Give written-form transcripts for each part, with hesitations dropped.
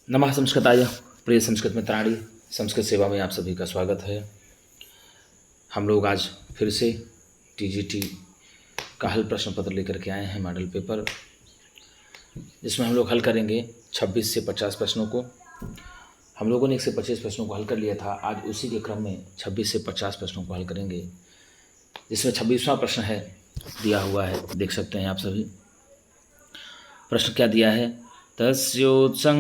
नमः संस्कृताय प्रिय संस्कृत मित्राणि। संस्कृत सेवा में आप सभी का स्वागत है। हम लोग आज फिर से टीजीटी का हल प्रश्न पत्र लेकर के आए हैं, मॉडल पेपर, जिसमें हम लोग हल करेंगे 26 से 50 प्रश्नों को। हम लोगों ने 1 से 25 प्रश्नों को हल कर लिया था। आज उसी के क्रम में 26 से 50 प्रश्नों को हल करेंगे, जिसमें 26वां प्रश्न है, दिया हुआ है, देख सकते हैं आप सभी। प्रश्न क्या दिया है? तस्योत्संगे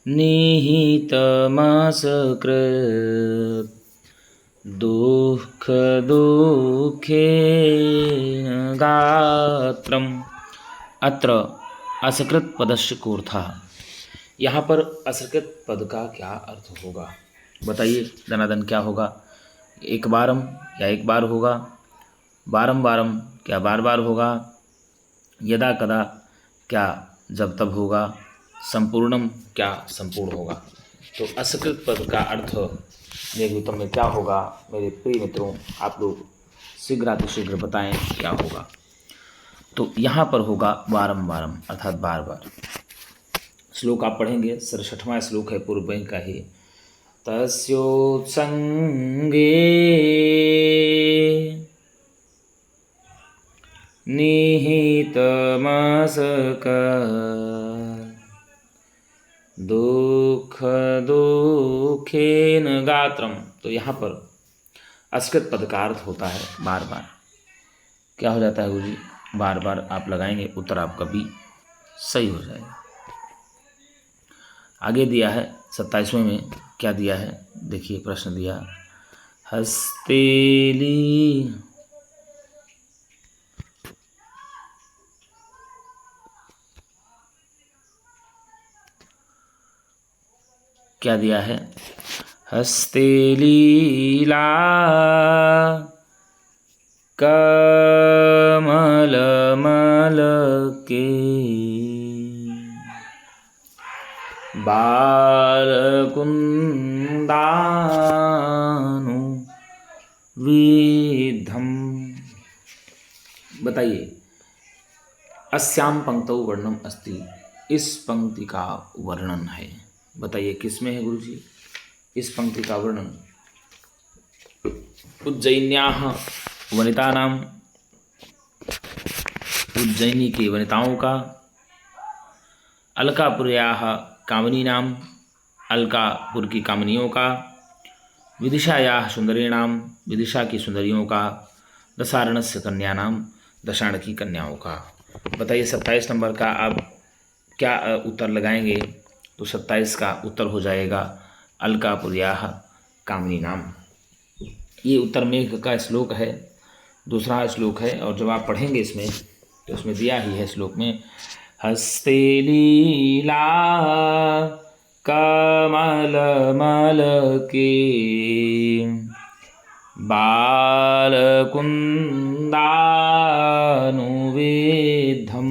निहितमसकृत् दुःख दुःखेन गात्रम् अत्र असकृत पदस्य कोऽर्थः। यहाँ पर असकृत पद का क्या अर्थ होगा, बताइए दनादन। क्या होगा? एक बारम या एक बार होगा, बारम बारम क्या बार बार होगा, यदा कदा क्या जब तब होगा, संपूर्णम क्या संपूर्ण होगा। तो असकृत पद का अर्थ मेघदूतम में क्या होगा मेरे प्रिय मित्रों, आप लोग शीघ्रातिशीघ्र बताएं क्या होगा। तो यहाँ पर होगा बारम बारम अर्थात बार बार। श्लोक आप पढ़ेंगे, 67वां श्लोक है, पूर्व बैंक का ही। तस्योत्संगे निहितमसकृत् दुःख दुःखेन गात्रम। तो यहाँ पर असकृत पद का अर्थ होता है बार बार। क्या हो जाता है गुरुजी? बार बार आप लगाएंगे, उत्तर आपका भी सही हो जाएगा। आगे दिया है 27वें में, क्या दिया है देखिए। प्रश्न दिया, हस्तेली क्या दिया है? हस्ते लीला कमलमल के बालकुंदानु विधम। बताइए, अस्याम पंक्तौ वर्णम अस्ति, इस पंक्ति का वर्णन है। बताइए किस में है गुरुजी इस पंक्ति का वर्णन? उज्जैन्याः वनितानाम, उज्जैनी की वनिताओं का, अलकापुर्याः कामिनीनाम, अलकापुर की कामिनियों का, विदिशायाः सुंदरीणाम, विदिशा की सुंदरियों का, दशारणस्य कन्यानाम, दशार्ण की कन्याओं का। बताइए 27 नंबर का आप क्या उत्तर लगाएंगे? तो 27 का उत्तर हो जाएगा अलकापुर्याः कामिनीनाम। ये उत्तर मेघ का श्लोक है, दूसरा श्लोक है। और जब आप पढ़ेंगे इसमें तो इसमें दिया ही है श्लोक में, हस्ते लीला कमलमल के बालकुंदानुविद्धम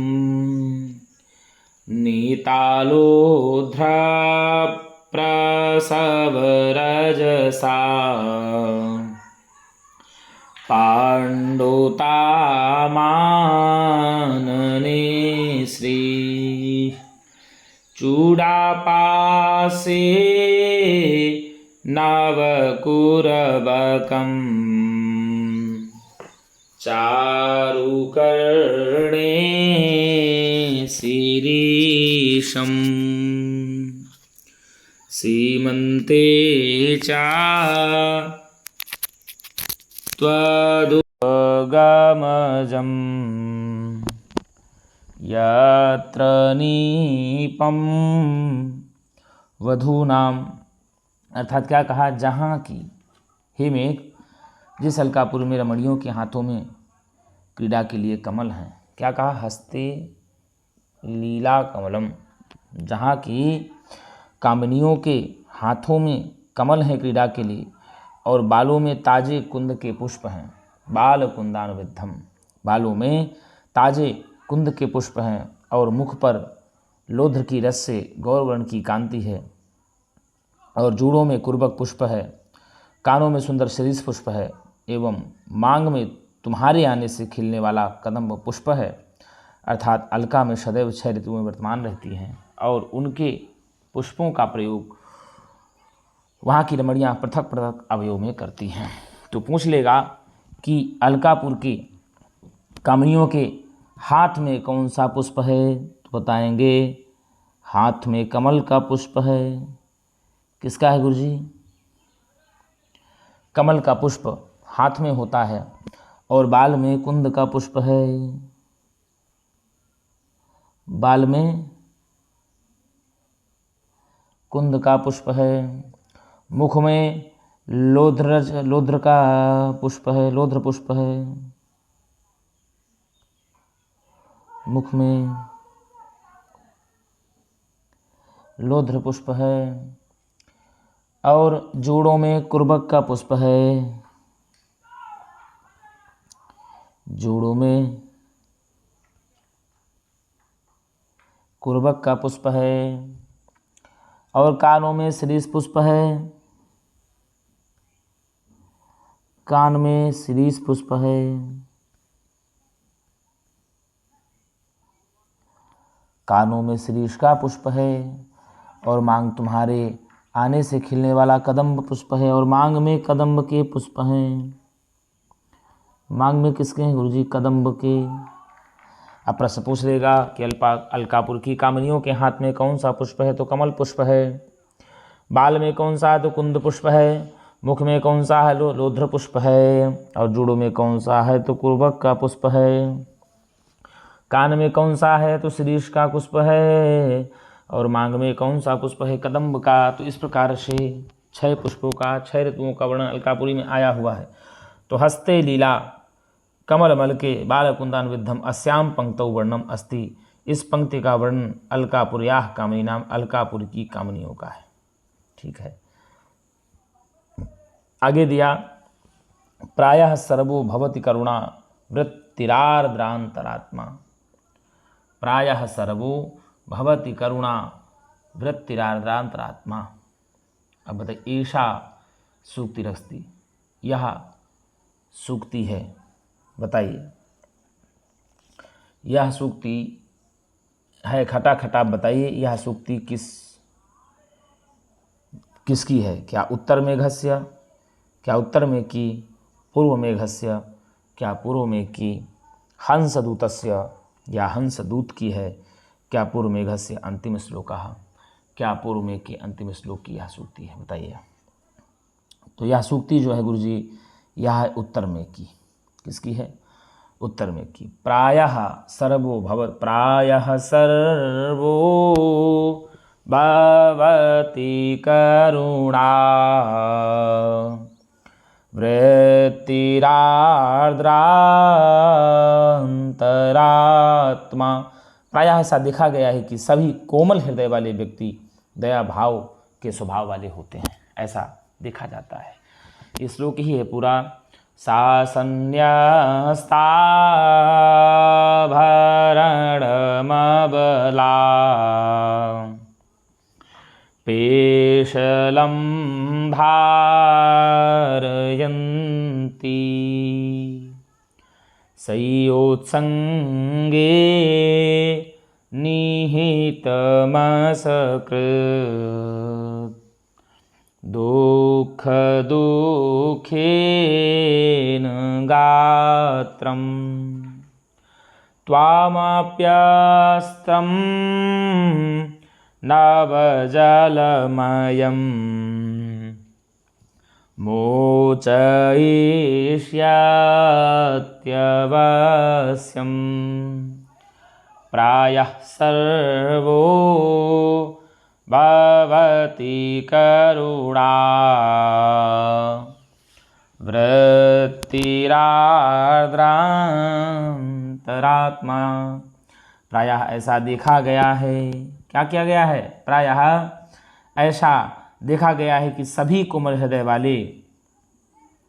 नीतालोध्र प्रसवरजसा पाण्डुतामानने श्री चूडापासे नवकुरबकम् चारुकर्णे शिरीषम् सीमन्ते च त्वदुगमजम् यत्र नीपम वधूनाम। अर्थात क्या कहा? जहाँ की हे मेघ, जिस अलकापुर में रमणियों के हाथों में क्रीड़ा के लिए कमल हैं। क्या कहा? हस्ते लीला कमलम, जहाँ की कामिनियों के हाथों में कमल हैं क्रीड़ा के लिए, और बालों में ताजे कुंद के पुष्प हैं। बाल कुंदानुविद्धम, बालों में ताजे कुंद के पुष्प हैं, और मुख पर लोध्र की रस से गौरवर्ण की कांति है, और जूड़ों में कुर्बक पुष्प है, कानों में सुंदर शिरीष पुष्प है, एवं मांग में तुम्हारे आने से खिलने वाला कदम्ब पुष्प है। अर्थात अलका में सदैव 6 ऋतुएं वर्तमान रहती हैं और उनके पुष्पों का प्रयोग वहाँ की रमणियाँ पृथक पृथक अवयव में करती हैं। तो पूछ लेगा कि अलकापुर की कामनियों के हाथ में कौन सा पुष्प है, तो बताएंगे हाथ में कमल का पुष्प है। किसका है गुरुजी? कमल का पुष्प हाथ में होता है। और बाल में कुंद का पुष्प है, बाल में कुंद का पुष्प है। मुख में लोध्र का पुष्प है, लोध्र पुष्प है मुख में, लोध्र पुष्प है। और जोड़ों में कुर्बक का पुष्प है, जोड़ों में कुर्बक का पुष्प है। और कानों में शिरीष पुष्प है, कान में शिरीष पुष्प है। कानों में शिरीष का पुष्प है। और मांग तुम्हारे आने से खिलने वाला कदम्ब पुष्प है। और मांग में कदम्ब के पुष्प हैं। मांग में किसके हैं गुरुजी? कदम्ब के। अब प्रश्न पूछ लेगा कि अलकापुर की कामनियों के हाथ में कौन सा पुष्प है, तो कमल पुष्प है। बाल में कौन सा है, तो कुंद पुष्प है। मुख में कौन सा है, लोध्र पुष्प है। और जोड़ों में कौन सा है, तो कुर्बक का पुष्प है। कान में कौन सा है, तो शिरीष का पुष्प है। और मांग में कौन सा पुष्प है, कदम्ब का। तो इस प्रकार से 6 पुष्पों का 6 ऋतुओं का वर्णन अलकापुरी में आया हुआ है। तो हस्ते लीला कमल मल के बाल कुंदान विद्धम अस्याम पंक्तौ वर्णम अस्ति। इस पंक्ति का वर्णन अलकापुर्याः कामनी नाम अलकापुर की कामनियों का है। ठीक है, आगे दिया प्रायः सर्वो भवति करुणा वृत्तिरार्द्रांतरात्मा। प्रायः सर्वो भवति करुणा वृत्तिरार्द्रांतरात्मा। अब बताइए, ईशा सूक्तिरस्ति, यह सूक्ति है। बताइए यह सूक्ति है, खटाखटा बताइए यह सूक्ति किसकी है? क्या उत्तर मेघस्य, क्या उत्तर में की? पूर्व मेघस्य, क्या पूर्व में की? हंसदूतस्य, या हंसदूत की है? क्या पूर्व मेघस्य अंतिम श्लोकः, क्या पूर्व में की अंतिम श्लोक की यह सूक्ति है? बताइए। तो यह सूक्ति जो है गुरुजी, यह है उत्तर में की। किसकी है? उत्तर में की। प्रायः सर्वो भवति, प्रायः सर्वो भवति करुणा वृत्तिरार्द्रांतरात्मा। प्रायः ऐसा देखा गया है कि सभी कोमल हृदय वाले व्यक्ति दया भाव के स्वभाव वाले होते हैं, ऐसा देखा जाता है। ये श्लोक ही है पूरा। सासन्यस्ता भरणमबला पेशलं धारयन्ति सयोत्संगे निहितमसकृत् दुःख दुःखेन गात्रं त्वामप्यस्त्रं नवजलमयं मोचयिष्यत्यवश्यं। प्रायः सर्वो भवति करुणा वृत्तिरार्द्रांतरात्मा। प्रायः ऐसा देखा गया है, क्या किया गया है? प्रायः ऐसा देखा गया है कि सभी कोमल हृदय वाले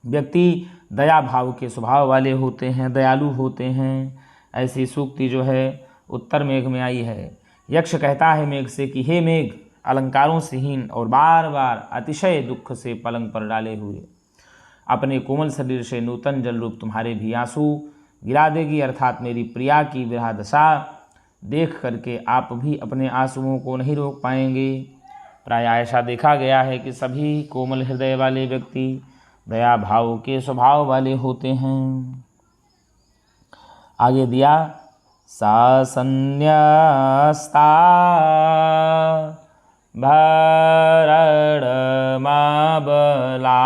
व्यक्ति दया भाव के स्वभाव वाले होते हैं, दयालु होते हैं। ऐसी सूक्ति जो है उत्तर मेघ में आई है। यक्ष कहता है मेघ से कि हे मेघ, अलंकारों से हीन और बार बार अतिशय दुख से पलंग पर डाले हुए अपने कोमल शरीर से नूतन जल रूप तुम्हारे भी आंसू गिरा देगी, अर्थात मेरी प्रिया की विरह दशा देख करके आप भी अपने आंसुओं को नहीं रोक पाएंगे। प्राय ऐसा देखा गया है कि सभी कोमल हृदय वाले व्यक्ति दया भाव के स्वभाव वाले होते हैं। आगे दिया, सा संन्यस्ता भरणमाबला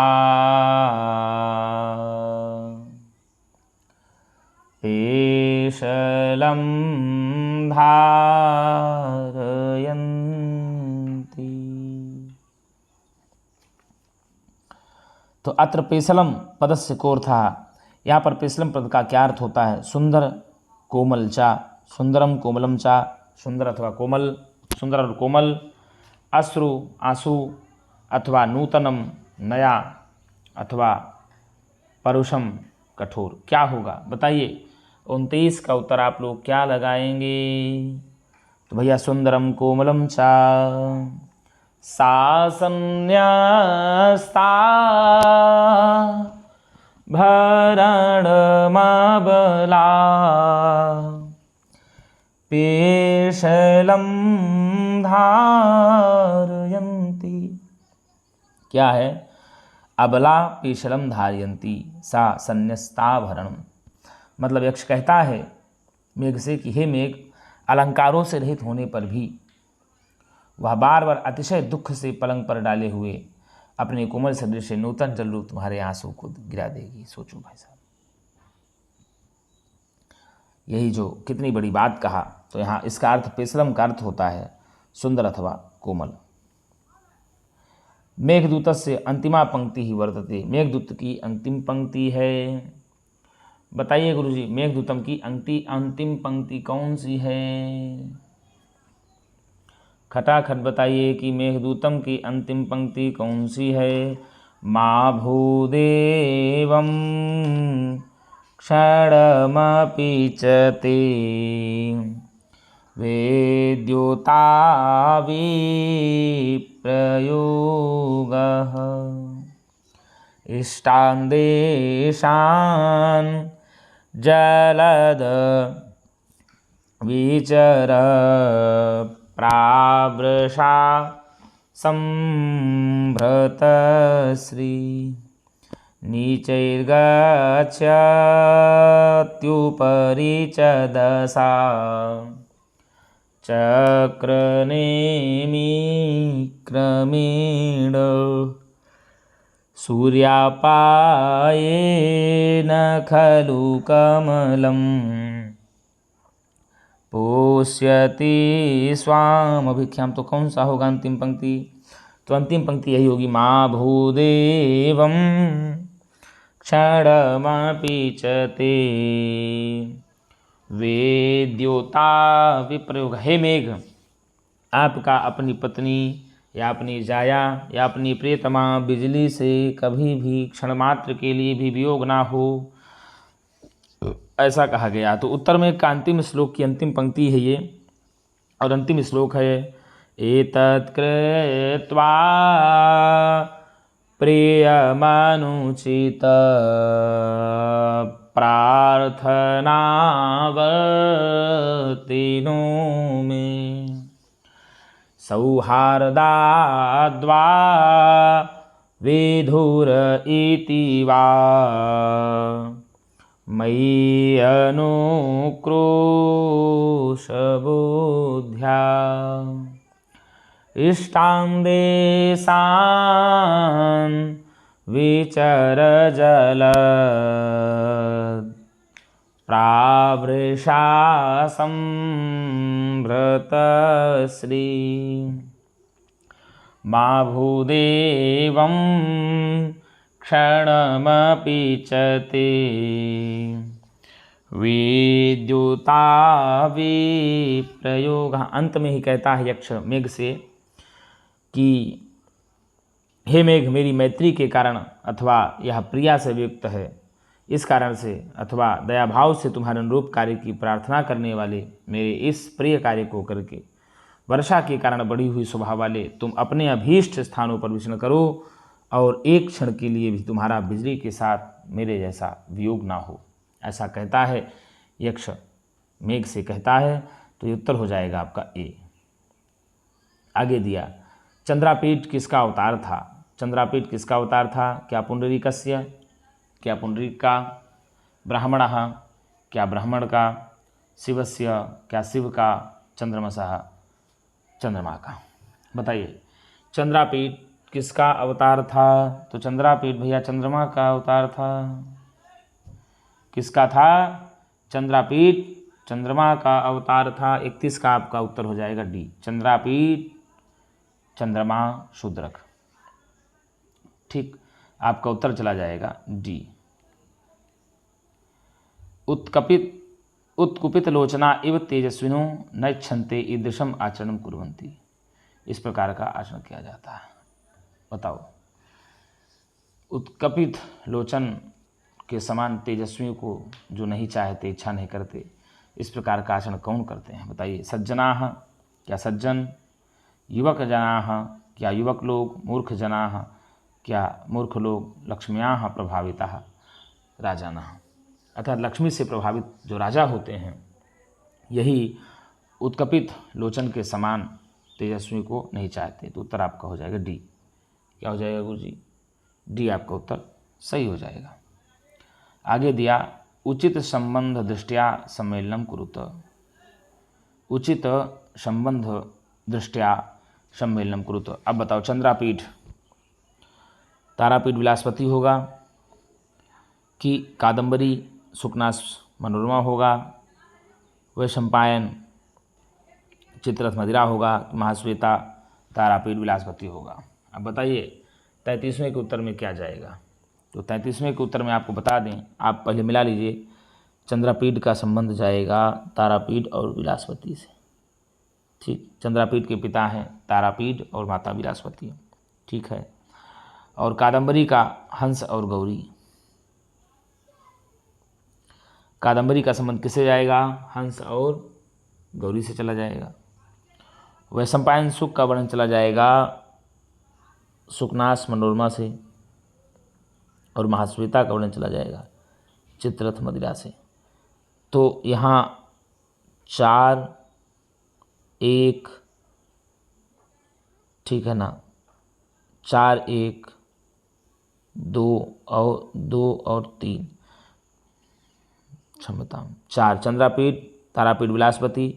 पेशलं धारयन्ति। तो अत्र पेशलम पदस्य कोर्थः, यहाँ पर पेशलम पद का क्या अर्थ होता है? सुंदर कोमल चा, सुंदरम कोमलम चा, सुंदर अथवा कोमल, सुंदर और कोमल, अश्रु आंसू, अथवा नूतनम नया, अथवा परुषम कठोर। क्या होगा बताइए? 29 का उत्तर आप लोग क्या लगाएंगे? तो भैया सुंदरम कोमलम चा, सा संन्यस्ता भरणमाबला पेशलं धारयन्ति। क्या है? अबला पेशलम धारयन्ति सा संन्यस्ताभरणम। मतलब यक्ष कहता है मेघ से कि हे मेघ, अलंकारों से रहित होने पर भी वह बार बार अतिशय दुख से पलंग पर डाले हुए अपने कोमल सदृश से नूतन जल रूप तुम्हारे आंसू को गिरा देगी। सोचो भाई साहब, यही जो कितनी बड़ी बात कहा। तो यहाँ इसका अर्थ, पेशलम का अर्थ होता है सुंदर अथवा कोमल। मेघदूतस्य अंतिमा पंक्ति ही वर्तते, मेघदूत की अंतिम पंक्ति है। बताइए गुरुजी, मेघदूतम की अंतिम पंक्ति कौन सी है? खटाखट बताइए कि मेघदूतम की अंतिम पंक्ति कौन सी है? मा भूदेवं क्षणमपि च ते वेद्योता विप्रयोगः इष्टान् देशान् जलद विचर प्रावृषा संभृतश्री नीचैर्गच्छत्युपरि च दशा चक्रनेमि क्रमेण सूर्यापायेन खलु कमलं पोष्यति स्वामभिख्याम। तो कौन सा होगा अंतिम पंक्ति? तो अंतिम पंक्ति यही होगी, मा भूदेवं क्षणमपि च ते वेद्योता विप्रयोग। हे मेघ, आपका अपनी पत्नी या अपनी जाया या अपनी प्रियतमा बिजली से कभी भी क्षण मात्र के लिए भी वियोग ना हो, ऐसा कहा गया। तो उत्तर में का अंतिम श्लोक की अंतिम पंक्ति है ये, और अंतिम श्लोक है एतत् कृत्वा प्रियमनुचित प्रार्थनावर्तिनो मे सौहार्दाद्वा विधुर इति वा मयि अनुक्रोशबुद्ध्या इष्टान् देशान् विचर जलद प्रावृषा संभृतश्री मा भूदेवं क्षणमपि च ते विद्युता विप्रयोगः। अंत में ही कहता है यक्ष मेघ से कि हे मेघ, मेरी मैत्री के कारण अथवा यह प्रिया से युक्त है, इस कारण से अथवा दयाभाव से तुम्हारे अनुरूप कार्य की प्रार्थना करने वाले मेरे इस प्रिय कार्य को करके वर्षा के कारण बढ़ी हुई स्वभाव वाले तुम अपने अभीष्ट स्थानों पर विचरण करो और एक क्षण के लिए भी तुम्हारा बिजली के साथ मेरे जैसा वियोग ना हो। ऐसा कहता है यक्ष मेघ से कहता है, तो ये उत्तर हो जाएगा आपका ए। आगे दिया चंद्रापीठ किसका अवतार था? चंद्रापीठ किसका अवतार था? क्या पुंडरीकस्य, क्या पुंडरीक का, ब्राह्मणः क्या ब्राह्मण का, शिवस्य क्या शिव का, चंद्रमसः चंद्रमा का। बताइए चंद्रापीठ किसका अवतार था? तो चंद्रापीठ भैया चंद्रमा का अवतार था। किसका था? चंद्रापीठ चंद्रमा का अवतार था। 31 का आपका उत्तर हो जाएगा डी, चंद्रापीठ चंद्रमा शूद्रक। ठीक, आपका उत्तर चला जाएगा डी। उत्कुपित लोचना इव तेजस्विनो न इच्छन्ते ईदृशम आचरण कुर्वन्ति। इस प्रकार का आचरण किया जाता है। बताओ, उत्कपित लोचन के समान तेजस्वियों को जो नहीं चाहते, इच्छा नहीं करते, इस प्रकार का आचरण कौन करते हैं? बताइए सज्जनाः क्या सज्जन, युवक जनाः क्या युवक लोग, मूर्ख जनाः क्या मूर्ख लोग, लक्ष्म्याः प्रभाविताः राजानः अर्थात लक्ष्मी से प्रभावित जो राजा होते हैं, यही उत्कपित लोचन के समान तेजस्वी को नहीं चाहते। तो उत्तर आपका हो जाएगा डी। क्या हो जाएगा गुरु जी? डी आपका उत्तर सही हो जाएगा। आगे दिया उचित संबंध दृष्टिया सम्मेलनम कुरुत। उचित संबंध दृष्टिया सम्मेलनम कुरुत। अब बताओ चंद्रापीठ तारापीठ विलासपति होगा कि कादंबरी सुकनास मनोरमा होगा, वैशंपायन चित्ररथ मदिरा होगा, महाश्वेता तारापीठ विलासपति होगा। अब बताइए 33वें के उत्तर में क्या जाएगा? तो 33वें के उत्तर में आपको बता दें, आप पहले मिला लीजिए, चंद्रापीठ का संबंध जाएगा तारापीठ और विलासपति से। ठीक, चंद्रापीठ के पिता हैं तारापीठ और माता विलासपति। ठीक है, और कादंबरी का हंस और गौरी। कादंबरी का संबंध किससे जाएगा? हंस और गौरी से चला जाएगा। वैशंपायन सुख का वर्णन चला जाएगा सुकनास मनोरमा से, और महाश्वेता का वर्णन चला जाएगा चित्ररथ मदिरा से। तो यहाँ 4 1, ठीक है ना, 4 1 2 और 3, क्षमता 4 चंद्रापीठ तारापीठ विलासपति,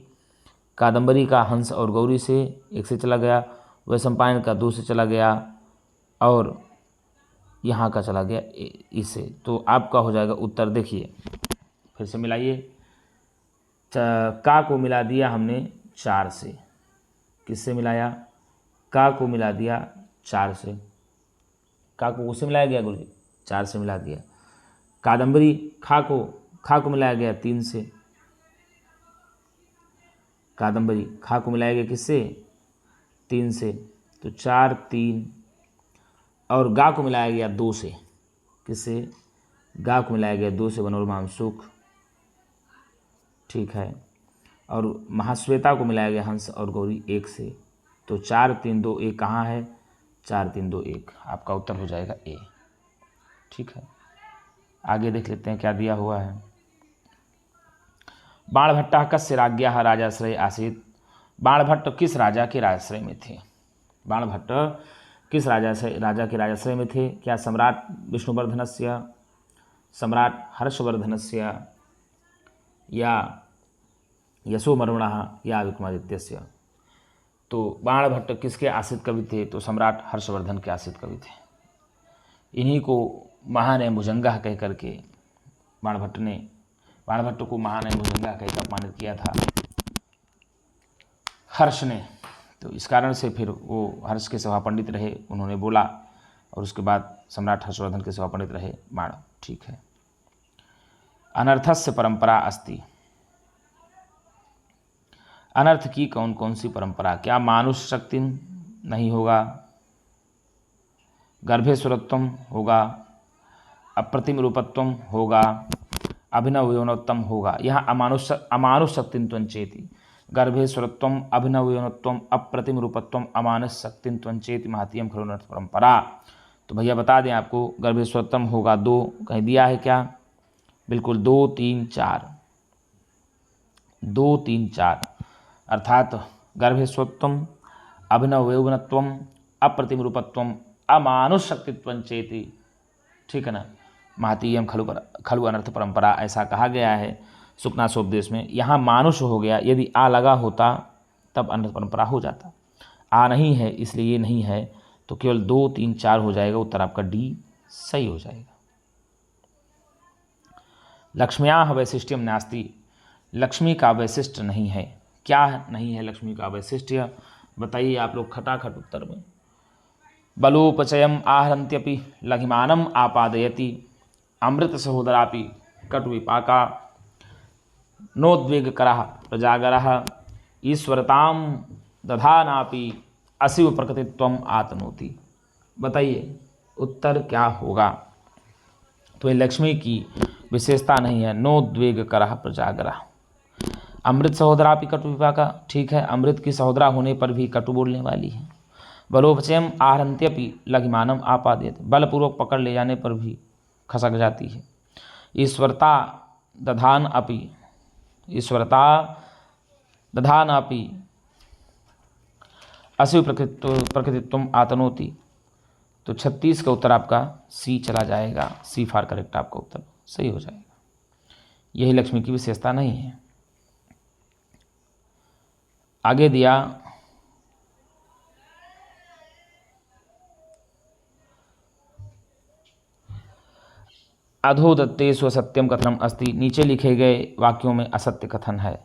कादंबरी का हंस और गौरी से 1 से चला गया, वैशंपायन का 2 से चला गया, और यहाँ का चला गया इससे। तो आपका हो जाएगा उत्तर। देखिए फिर से मिलाइए, का को मिला दिया हमने 4 से। किससे मिलाया? का को मिला दिया 4 से। का को उससे मिलाया गया गुरुजी? 4 से मिला दिया। कादंबरी खा को मिलाया गया 3 से। कादंबरी खा को मिलाया गया किससे? 3 से। तो 4 3, और गा को मिलाया गया 2 से। किससे? गा को मिलाया गया 2 से, मनोरमा सुख। ठीक है, और महाश्वेता को मिलाया गया हंस और गौरी 1 से। तो 4 3 2 1 कहाँ है? 4 3 2 1, आपका उत्तर हो जाएगा ए। ठीक है, आगे देख लेते हैं क्या दिया हुआ है। बाणभट्टः कस्य राज्ञः राजाश्रय आसीत्। बाणभट्ट किस राजा के राजाश्रय में थे? बाणभट्ट किस राजा के राजाश्रय में थे? क्या सम्राट विष्णुवर्धनस्य, सम्राट हर्षवर्धनस्य, या यशोमर्मणः, या विक्रमादित्यस्य? तो बाणभट्ट किसके आश्रित कवि थे? तो सम्राट हर्षवर्धन के आश्रित कवि थे। इन्हीं को महानय भुजंगा कह करके बाणभट्ट को महानय भुजंगा कहकर अपमानित किया था हर्ष ने। तो इस कारण से फिर वो हर्ष के सभा पंडित रहे, उन्होंने बोला, और उसके बाद सम्राट हर्षवर्धन के सभा पंडित रहे बाण। ठीक है, अनर्थस्य परंपरा अस्ति। अनर्थ की कौन कौन सी परंपरा? क्या मानुष शक्ति नहीं होगा, गर्भेश्वरत्वम होगा, अप्रतिम रूपत्वम होगा, अभिनव यौनत्वम होगा। यहाँ अमानुष शक्तित्वं चेति, गर्भेश्वरत्वम, अभिनव यौनत्वम, अप्रतिम रूपत्वम, अमानुष शक्तित्वं चेति महतीयम खलु अनर्थ परंपरा। तो भैया बता दें आपको, गर्भेश्वरत्वम होगा 2, कहीं दिया है क्या? बिल्कुल 2 3 4, 2 3 4 अर्थात गर्भेश्वत्वम, अभिनव यौवनत्वम, अप्रतिम रूपत्वम, अमानुष शक्तित्वंचेति। ठीक है ना। महतीयम खलु अनर्थ परंपरा, ऐसा कहा गया है शुकनासोपदेश में। यहाँ मानुष हो गया, यदि आ लगा होता तब अनर्थ परंपरा हो जाता। आ नहीं है इसलिए ये नहीं है, तो केवल 2 3 4 हो जाएगा। उत्तर आपका डी सही हो जाएगा। लक्ष्म्याः वैशिष्ट्यम नास्ति, लक्ष्मी का वैशिष्ट्य नहीं है। क्या नहीं है लक्ष्मी का वैशिष्ट्य, बताइए आप लोग खटाखट उत्तर में। बलोपचयम आहरन्त्यपि लघिमानम आपादयति, अमृत सहोदरापि कटुविपाका, नोद्वेगकरः प्रजागरः, ईश्वरताम दधानापि अशिव प्रकृतित्वम आतनोति। बताइए उत्तर क्या होगा। तो ये लक्ष्मी की विशेषता नहीं है। नोद्वेगकरः प्रजागरः, अमृत सहोदरापि कटुविपाका। ठीक है, अमृत की सहोदरा होने पर भी कटु बोलने वाली है। बलोपचयम आहरन्त्यपि लघिमानम आपादयति, बलपूर्वक पकड़ ले जाने पर भी खसक जाती है। ईश्वरता दधान अपि, ईश्वरता दधान अपि अशिव प्रकृतित्वम आतनोति। तो 36 का उत्तर आपका सी चला जाएगा। सी फॉर करेक्ट आपका उत्तर सही हो जाएगा। यही लक्ष्मी की विशेषता नहीं है। आगे दिया अधोदत्तेषु असत्यम कथनम अस्ति, नीचे लिखे गए वाक्यों में असत्य कथन है।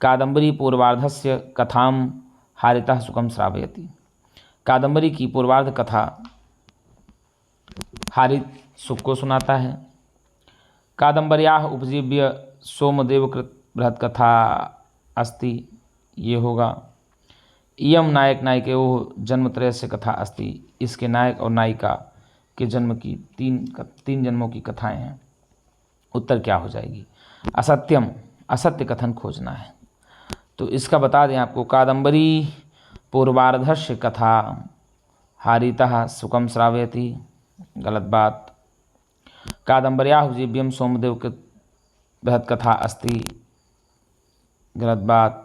कादम्बरी पूर्वार्धस्य कथाम हारितः सुखम श्रावयति, कादम्बरी की पूर्वार्ध कथा हारित सुख को सुनाता है। कादम्बर्याः उपजीव्य सोमदेवकृत बृहत् कथा अस्ति, ये होगा। इयम नायक नायिकयोः जन्मत्रयस्य कथा अस्ति, इसके नायक और नायिका के जन्म की तीन जन्मों की कथाएं हैं। उत्तर क्या हो जाएगी। असत्यम, असत्य कथन खोजना है। तो इसका बता दें आपको, कादम्बरी पूर्वार्धस्य कथा हारितः सुखम श्रावयति, गलत बात। कादम्बर्याः उपजीव्यम सोमदेव के बृहत् कथा अस्ति, गलत बात।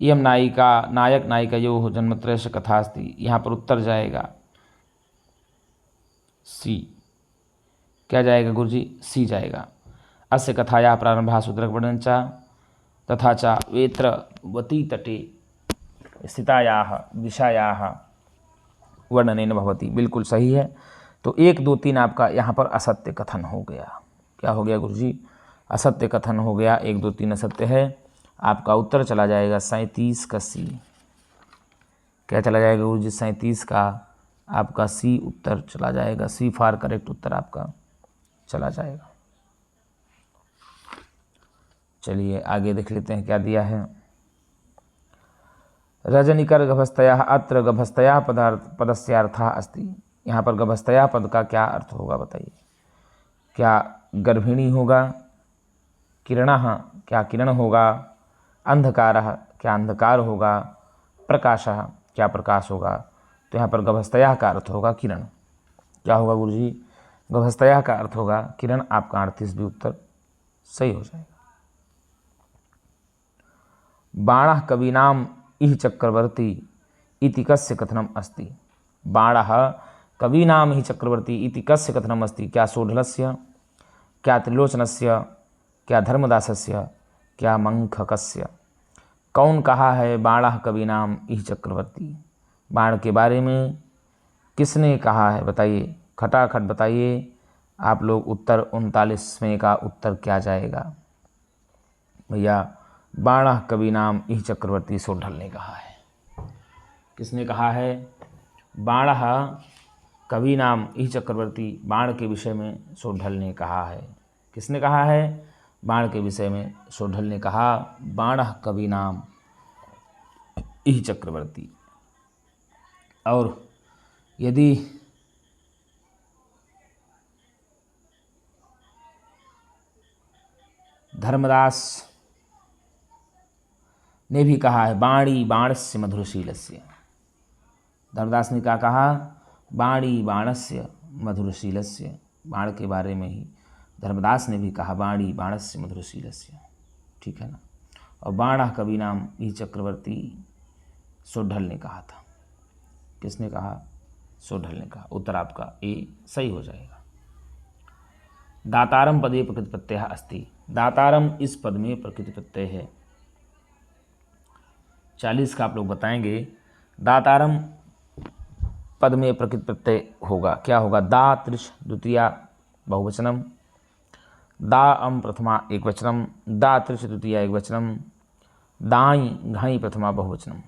इयम नायिका नायक नायिकयोः जन्मत्रयस्य कथा अस्ति, यहाँ पर उत्तर जाएगा सी। क्या जाएगा गुरुजी, सी जाएगा। अस्य कथायाः प्रारंभः शूद्रक वर्णनं च तथा च वेत्रवती तटे स्थितायाः दिशायाः वर्णनेन भवति, बिल्कुल सही है। तो 1 2 3 आपका यहाँ पर असत्य कथन हो गया। क्या हो गया गुरुजी, असत्य कथन हो गया। 1 2 3 असत्य है। आपका उत्तर चला जाएगा 37 का सी। क्या चला जाएगा गुरुजी, 37 का आपका सी उत्तर चला जाएगा। सी फॉर करेक्ट उत्तर आपका चला जाएगा। चलिए आगे देख लेते हैं क्या दिया है। रजनिकर गभस्तया, अत्र गभस्तया पदस्यार्थः अस्ति, यहाँ पर गभस्तया पद का क्या अर्थ होगा बताइए। क्या गर्भिणी होगा, किरणः क्या किरण होगा, अंधकारः क्या अंधकार होगा, प्रकाशः क्या प्रकाश होगा। तो यहाँ पर गभस्तया का अर्थ होगा किरण। क्या होगा गुरुजी, गभस्तया का अर्थ होगा किरण। आपका 38 भी उत्तर सही हो जाएगा। बाणः कवीनाम इह चक्रवर्ती इति कस्य कथनम अस्ति, बाणः कवीनाम इह चक्रवर्ती इति कस्य कथनम अस्ति। क्या सोढलस्य, क्या त्रिलोचनस्य, क्या धर्मदासस्य, क्या मंखकस्य। कौन कहा है बाणः कवीनाम इह चक्रवर्ती, बाण के बारे में किसने कहा है बताइए, खटाखट बताइए आप लोग। उत्तर 39वें का उत्तर क्या जाएगा भैया। बाणः कवीनाम इह चक्रवर्ती सोढल ने कहा है। किसने कहा है, बाणः कवीनाम इह चक्रवर्ती, बाण के विषय में सोढल ने कहा है। किसने कहा है, बाण के विषय में सोढल ने कहा। बाणः कवीनाम इह चक्रवर्ती। और यदि धर्मदास ने भी कहा है बाणी बाणस्य मधुरशीलस्य, धर्मदास ने क्या कहा, बाणी बाणस्य मधुरशीलस्य, बाण के बारे में ही धर्मदास ने भी कहा, बाणी बाणस्य मधुरशीलस्य, ठीक है ना। और बाण कवि नाम भी चक्रवर्ती सोढल ने कहा था। किसने कहा? सोढल ने कहा। उत्तर आपका ए सही हो जाएगा। दातारम पदे प्रकृति प्रत्यय अस्ति। दातारम इस पद में प्रकृति प्रत्यय है। 40 का आप लोग बताएंगे। दातारम पद में प्रकृति प्रत्यय होगा, क्या होगा? दा त्रिश द्वितीया बहुवचनम, दा अम प्रथमा एकवचनम, दा त्रिश द्वितीया एकवचनम, दाई घाई प्रथमा बहुवचनम।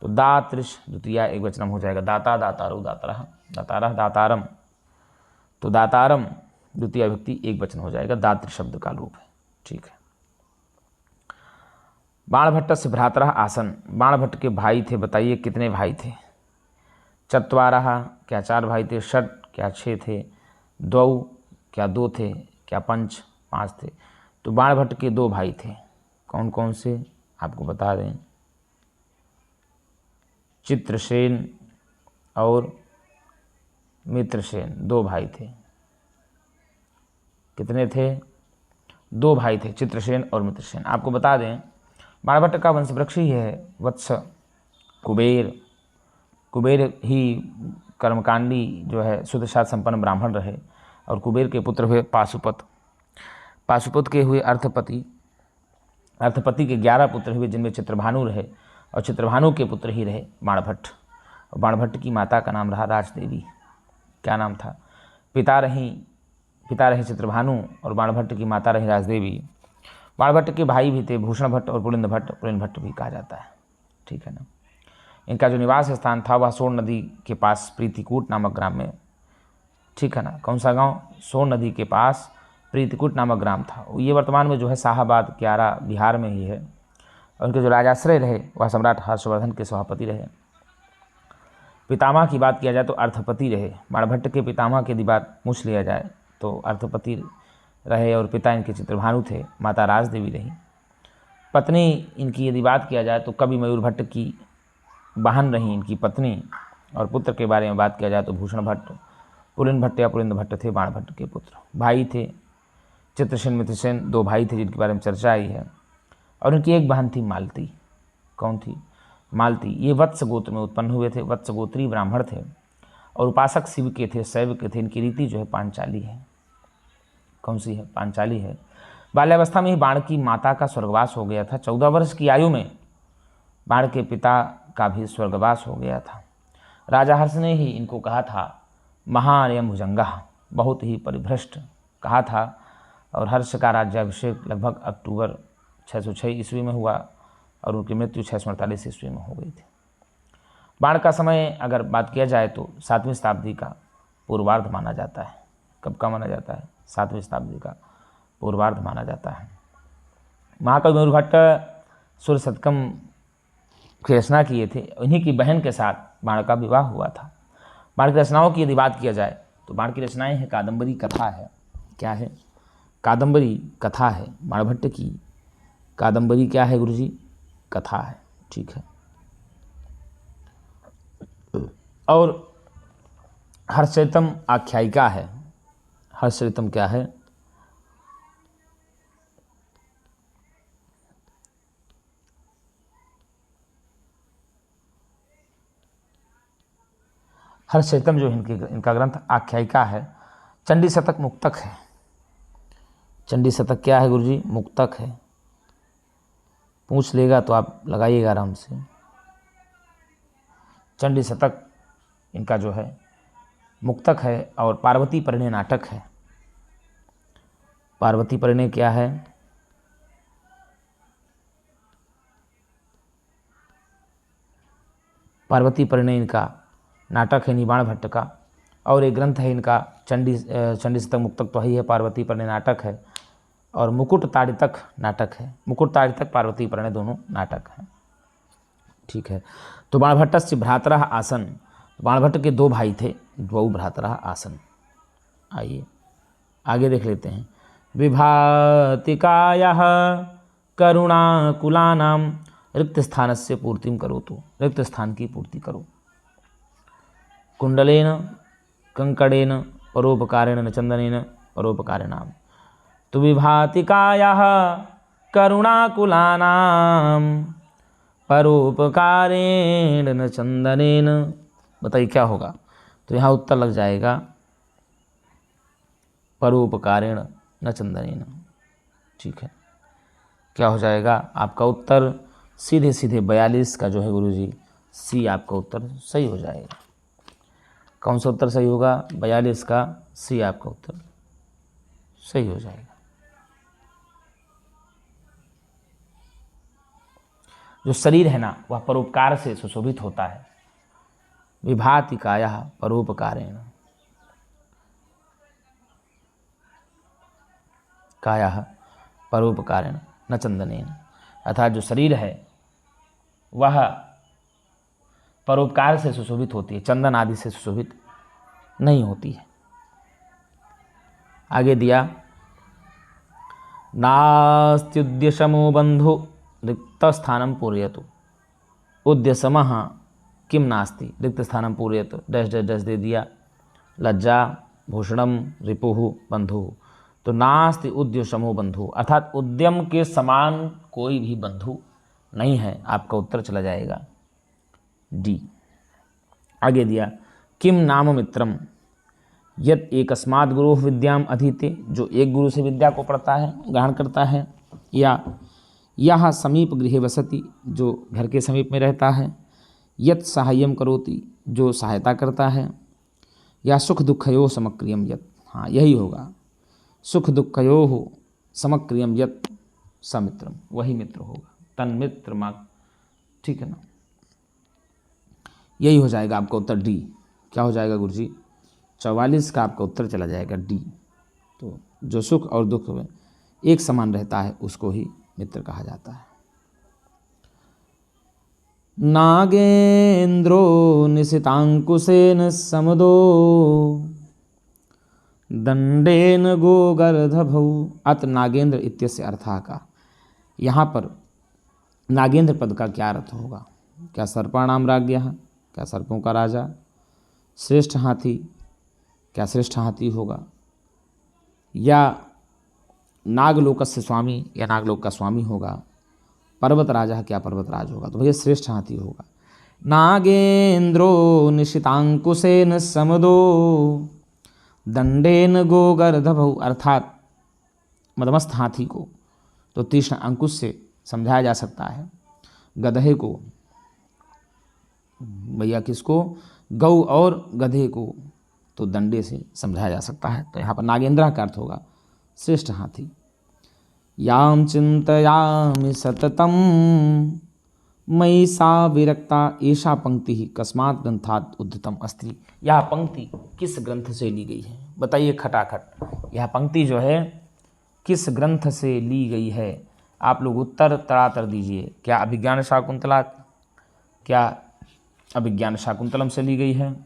तो दा त्रिश द्वितीया एकवचनम हो जाएगा। दाता दातारो दातारः, दातारः दातारम। तो दातारम द्वितीय विभक्ति एक वचन हो जाएगा, दात्र शब्द का लोप है, ठीक है। बाणभट्ट से भ्रातरः आसन। बाणभट्ट के भाई थे, बताइए कितने भाई थे? चत्वारः क्या 4 भाई थे? षट क्या 6 थे? द्वौ क्या 2 थे? क्या पंच 5 थे? तो बाणभट्ट के 2 भाई थे। कौन कौन से आपको बता दें। चित्रसेन और मित्रसेन 2 भाई थे। कितने थे? 2 भाई थे, चित्रसेन और मित्रसेन। आपको बता दें बाणभट्ट का वंश वृक्ष ही है वत्स कुबेर। कुबेर ही कर्मकांडी जो है शुद्धशास्त्र संपन्न ब्राह्मण रहे और कुबेर के पुत्र हुए पाशुपत। पाशुपत के हुए अर्थपति। अर्थपति के 11 पुत्र हुए जिनमें चित्रभानु रहे और चित्रभानु के पुत्र ही रहे बाणभट्ट। और बाणभट्ट की माता का नाम रहा राजदेवी। क्या नाम था? पिता रहे चित्रभानु और बाणभट्ट की माता रही राजदेवी। बाणभट्ट के भाई भी थे भूषण भट्ट और पुलिंद भट्ट। पुलिंद भट्ट भी कहा जाता है, ठीक है ना। इनका जो निवास स्थान था वह सोन नदी के पास प्रीतिकूट नामक ग्राम में, ठीक है ना। कौन सा गांव? सोन नदी के पास प्रीतिकूट नामक ग्राम था। ये वर्तमान में जो है शाहाबाद क्यारा बिहार में ही है। और उनके जो राजाश्रय रहे वह सम्राट हर्षवर्धन के सभापति रहे। पितामह की बात किया जाए तो अर्थपति रहे। बाणभट्ट के पितामह की यदि बात पूछ लिया जाए तो अर्थपति रहे और पिता इनके चित्रभानु थे, माता राजदेवी रही। पत्नी इनकी यदि बात किया जाए तो कवि मयूर भट्ट की बहन रही इनकी पत्नी। और पुत्र के बारे में बात किया जाए तो भूषण भट्ट, पुलिन भट्ट या पुलिंद भट्ट थे बाणभट्ट के पुत्र। भाई थे चित्रसेन मित्रसेन, 2 भाई थे जिनके बारे में चर्चा आई है। और उनकी एक बहन थी मालती। कौन थी? मालती। ये वत्स गोत्र में उत्पन्न हुए थे, वत्स गोत्री ब्राह्मण थे और उपासक शिव के थे, शैव के थे। इनकी रीति जो है पांचाली है। कौन सी है? पांचाली है। बाल्यावस्था में ही बाण की माता का स्वर्गवास हो गया था। 14 वर्ष की आयु में बाण के पिता का भी स्वर्गवास हो गया था। राजा हर्ष ने ही इनको कहा था महानयम भुजंगा, बहुत ही परिभ्रष्ट कहा था। और हर्ष का राज्याभिषेक लगभग अक्टूबर 606 ईस्वी में हुआ और उनकी मृत्यु 648 ईस्वी में हो गई थी। बाण का समय अगर बात किया जाए तो 7वीं शताब्दी का पूर्वार्ध माना जाता है। कब का माना जाता है? 7वीं शताब्दी का पूर्वार्ध माना जाता है। महाकवि मयूर भट्ट सूर्य शतकम की रचना किए थे। इन्हीं की बहन के साथ बाण का विवाह हुआ था। बाण की रचनाओं की यदि बात किया जाए तो बाण की रचनाएं हैं कादम्बरी कथा है। क्या है? कादम्बरी कथा है। बाणभट्ट की कादम्बरी क्या है गुरुजी? कथा है, ठीक है। और हर्षचरितम आख्यायिका है। हर्षचरितम क्या है? हर्षचरितम जो इनका ग्रंथ आख्यायिका है। चंडी शतक मुक्तक है। चंडी शतक क्या है गुरुजी? मुक्तक है। पूछ लेगा तो आप लगाइएगा आराम से। चंडी शतक इनका जो है मुक्तक है। और पार्वती परिणय नाटक है। पार्वती परिणय क्या है? पार्वती परिणय इनका नाटक है निबाण भट्ट का। और एक ग्रंथ है इनका चंडी शतक मुक्तक तो ही है, पार्वती परिणय नाटक है। और मुकुट ताड़ितक नाटक है। मुकुट ताड़ितक पार्वती परिणय दोनों नाटक हैं, ठीक है। तो बाणभट्ट से भ्रातरः आसन। बाणभट्ट के 2 भाई थे, द्वौ भ्रातरः आसन। आइए आगे देख लेते हैं। विभातिकायाः करुणाकुलानां रिक्त स्थानस्य पूर्तिं करोतु। रिक्त स्थान की पूर्ति करो। कुंडलेन कंकड़ेन परोपकारेण न चंदनेन परोपकारिणाम। तु विभाति कायः करुणाकुलानां परोपकारेण न चंदनेन। बताइए क्या होगा? तो यहाँ उत्तर लग जाएगा परोपकारेण न चंदनेन। ठीक है, क्या हो जाएगा आपका उत्तर? सीधे सीधे 42 का जो है गुरुजी सी आपका उत्तर सही हो जाएगा। कौन सा उत्तर सही होगा? 42 का सी आपका उत्तर सही हो जाएगा। जो शरीर है ना वह परोपकार से सुशोभित होता है। विभाति कायः परोपकारेण, कायः परोपकारेण न चंदनेन, अर्थात जो शरीर है वह परोपकार से सुशोभित होती है, चंदन आदि से सुशोभित नहीं होती है। आगे दिया नास्त्युद्यशमो बंधु रिक्त स्थानम पूरयतु। उद्यशमः किम नास्ति रिक्त स्थानम पूरयतु डैश डैश डैश दे दिया। लज्जा भूषणम रिपुः बंधु। तो नास्ति उद्यशमो बंधु, अर्थात उद्यम के समान कोई भी बंधु नहीं है। आपका उत्तर चला जाएगा डी। आगे दिया किम नाम मित्रम यद एकस्मात् गुरु विद्याम अधीते, जो एक गुरु से विद्या को पढ़ता है ग्रहण करता है। या यह समीप गृहे वसति, जो घर के समीप में रहता है। यत सहाय्यम करोति, जो सहायता करता है। या सुख दुखयो समक्रियम यत, हाँ यही होगा, सुख दुखयो समक्रियम यत समित्रम, वही मित्र होगा, तन्मित्र माग। ठीक है ना, यही हो जाएगा आपका उत्तर डी। क्या हो जाएगा गुरुजी? 44 का आपका उत्तर चला जाएगा डी। तो जो सुख और दुख में एक समान रहता है उसको ही मित्र कहा जाता है। नागेंद्रो निशितांकुशेन समदो दंडेन गोगर्धभौ। अत नागेंद्र इत्यस्य अर्थः का, यहाँ पर नागेंद्र पद का क्या अर्थ होगा? क्या सर्पाणाम राज्ञः, क्या सर्पों का राजा? श्रेष्ठ हाथी, क्या श्रेष्ठ हाथी होगा? या नागलोकस्य स्वामी, या नागलोक का स्वामी होगा? पर्वत राजा, क्या पर्वत राज होगा? तो भैया श्रेष्ठ हाथी होगा। नागेंद्रो निशितांकुशेन समदो दंडेन गोगर्धभौ, अर्थात मदमस्त हाथी को तो तीक्ष्ण अंकुश से समझाया जा सकता है। गधे को, भैया किसको? गौ और गधे को तो दंडे से समझाया जा सकता है। तो यहाँ पर नागेंद्र का अर्थ होगा श्रेष्ठ हाथी। याम चिंतयामि सततम मयि सा विरक्ता एषा पंक्ति ही कस्मात् ग्रंथात् उद्धतम अस्ति। यह पंक्ति किस ग्रंथ से ली गई है? बताइए खटाखट, यह पंक्ति जो है किस ग्रंथ से ली गई है? आप लोग उत्तर तरातर दीजिए। क्या अभिज्ञान शाकुंतला, क्या अभिज्ञान शाकुंतलम से ली गई है?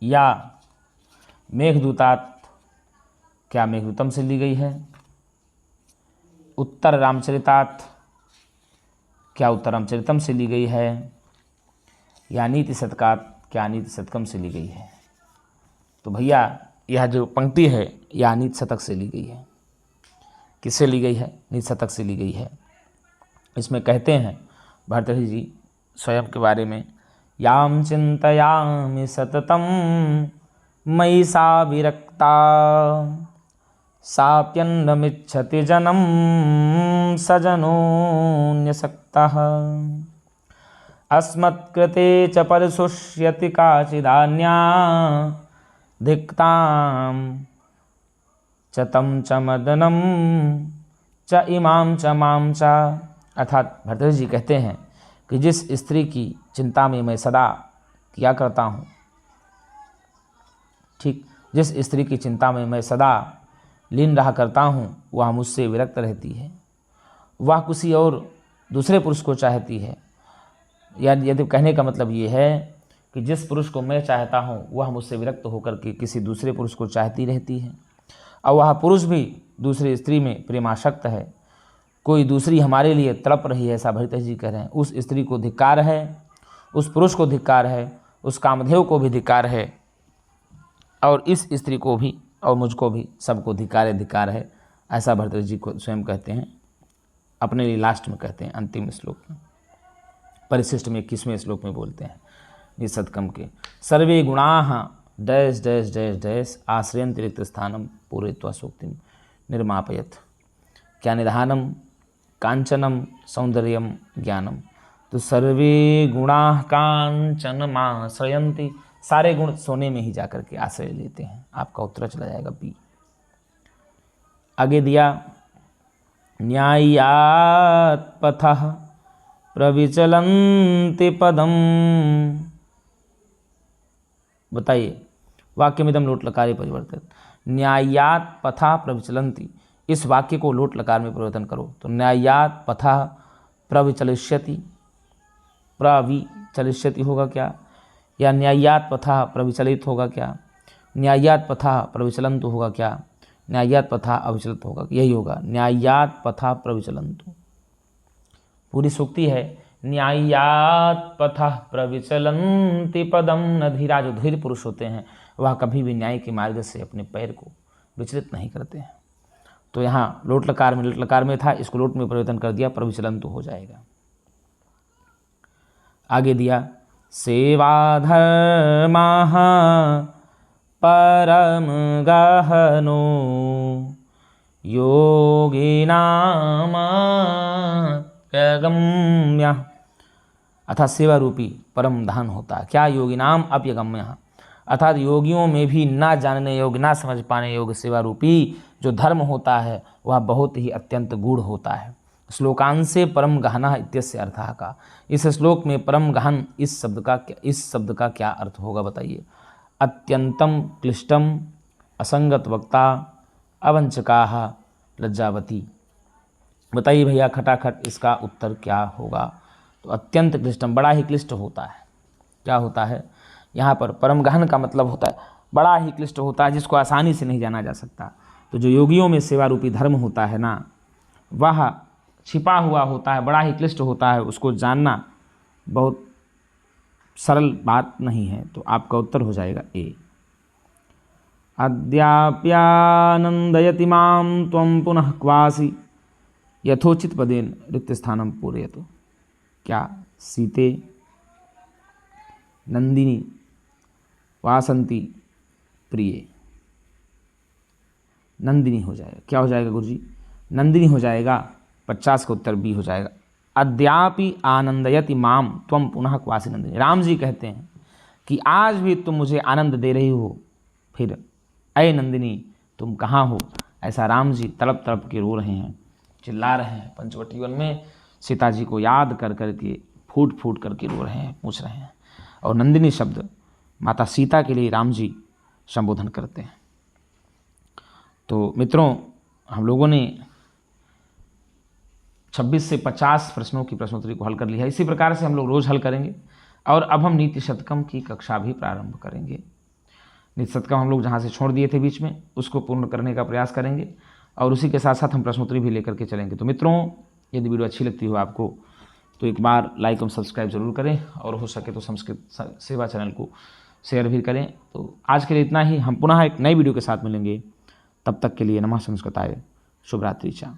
या मेघदूतात, क्या मेघदूतम से ली गई है? उत्तर रामचरितात, क्या उत्तर रामचरितम से ली गई है? या नीति शतकात, क्या नीति शतकम से ली गई है? तो भैया यह जो पंक्ति है यह नीति शतक से ली गई है। किससे ली गई है? नीति शतक से ली गई है। इसमें कहते हैं भर्तृहरि जी स्वयं के बारे में, याम चिंतयामि सततम मयि सा विरक्ता साप्यन्नमिच्छति जनम सजनोऽन्यसक्तः अस्मत्कृते च परिशुष्यति काचिदान्या धिक्तां च तं च मदनं च इमां च मां च। अर्थात भर्तृहरि जी कहते हैं कि जिस स्त्री की चिंता में मैं सदा किया करता हूँ, ठीक, जिस स्त्री की चिंता में मैं सदा लीन रहा करता हूँ वह मुझसे विरक्त रहती है, वह किसी और दूसरे पुरुष को चाहती है। यदि कहने का मतलब ये है कि जिस पुरुष को मैं चाहता हूँ वह मुझसे विरक्त होकर के किसी दूसरे पुरुष को चाहती रहती है, और वह पुरुष भी दूसरी स्त्री में प्रेमासक्त है, कोई दूसरी हमारे लिए तड़प रही है, ऐसा भर्तृहरि जी कह रहे हैं। उस स्त्री को धिक्कार है, उस पुरुष को धिक्कार है, उस कामधेव को भी धिक्कार है, और इस स्त्री को भी और मुझको भी सबको अधिकार है, ऐसा भरतृहरि जी को स्वयं कहते हैं, अपने लिए लास्ट में कहते हैं, अंतिम श्लोक में, परिशिष्ट में 21वें श्लोक में बोलते हैं निषदकम के, सर्वे गुणाः डैश डैश डैश डैश आश्रयन्ति रिक्त स्थानम पूरयित्वा सूक्तिम निर्मापयत। क्या निधानम कांचनम सौंदर्यम ज्ञानम। तो सर्वे गुणाः कांचनमाश्रयन्ति, सारे गुण सोने में ही जाकर के आश्रय लेते हैं। आपका उत्तर चला जाएगा बी। आगे दिया न्यायात् पथः प्रविचलन्ति पदम। बताइए, वाक्यमिदं लोट लकारे परिवर्तित। न्यायात् पथा प्रविचलन्ति, इस वाक्य को लोट लकार में परिवर्तन करो तो न्यायात् पथा प्रविचलिष्यति, प्रविचलिष्यति होगा क्या, या न्यायात् पथा प्रविचलित होगा क्या, न्यायात् पथा प्रविचलन्तु होगा क्या, न्यायात् पथा अविचलित होगा, यही होगा न्यायात् पथा प्रविचलन्तु। पूरी सूक्ति है न्यायात् पथः प्रविचलन्ति पदम न धीरा। जो धीर पुरुष होते हैं वह कभी भी न्याय के मार्ग से अपने पैर को विचलित नहीं करते हैं। तो यहाँ लोट लकार में था, इसको लोट में परिवर्तन कर दिया, प्रविचलन्तु हो जाएगा। आगे दिया सेवा धर्माः परम गहनो योगिनामप्यगम्य। अर्थात सेवा रूपी परम धन होता है। क्या योगिनाम अप्यगम्य, अर्थात योगियों में भी ना जानने योग्य, ना समझ पाने योग्य सेवा रूपी जो धर्म होता है वह बहुत ही अत्यंत गूढ़ होता है। श्लोकांशे परम गहना इत्यस्य अर्थः का, इस श्लोक में परम गहन इस शब्द का क्या अर्थ होगा बताइए। अत्यंतम क्लिष्टम असंगत वक्ता अवंचकाः लज्जावती। बताइए भैया खटाखट इसका उत्तर क्या होगा। तो अत्यंत क्लिष्टम, बड़ा ही क्लिष्ट होता है। क्या होता है यहाँ पर, परम गहन का मतलब होता है बड़ा ही क्लिष्ट होता है, जिसको आसानी से नहीं जाना जा सकता। तो जो योगियों में सेवा रूपी धर्म होता है ना, वह छिपा हुआ होता है, बड़ा ही क्लिष्ट होता है, उसको जानना बहुत सरल बात नहीं है। तो आपका उत्तर हो जाएगा ए। अद्याप्यानंदयति मां त्वं पुनः क्वासि यथोचित पदेन रिक्त स्थानम पूरयतु। क्या सीते, नंदिनी, वासंती, प्रिय। नंदिनी हो जाएगा। क्या हो जाएगा गुरुजी, नंदिनी हो जाएगा। 50 का उत्तर बी हो जाएगा। अद्यापि आनंदयति माम त्वं पुनः क्वासि नंदिनी। राम जी कहते हैं कि आज भी तुम मुझे आनंद दे रही हो, फिर अय नंदिनी तुम कहाँ हो। ऐसा राम जी तड़प तड़प के रो रहे हैं, चिल्ला रहे हैं। पंचवटी वन में सीता जी को याद कर कर के फूट फूट करके रो रहे हैं, पूछ रहे हैं। और नंदिनी शब्द माता सीता के लिए राम जी संबोधन करते हैं। तो मित्रों, हम लोगों ने 26 से 50 प्रश्नों की प्रश्नोत्तरी को हल कर लिया है। इसी प्रकार से हम लोग रोज़ हल करेंगे। और अब हम नीति शतकम की कक्षा भी प्रारंभ करेंगे। नीति शतकम हम लोग जहाँ से छोड़ दिए थे बीच में, उसको पूर्ण करने का प्रयास करेंगे और उसी के साथ साथ हम प्रश्नोत्तरी भी लेकर के चलेंगे। तो मित्रों, यदि वीडियो अच्छी लगती हो आपको तो एक बार लाइक और सब्सक्राइब जरूर करें, और हो सके तो संस्कृत सेवा चैनल को शेयर भी करें। तो आज के लिए इतना ही। हम पुनः एक नई वीडियो के साथ मिलेंगे। तब तक के लिए नमः संस्कृताय, शुभ रात्रि चा।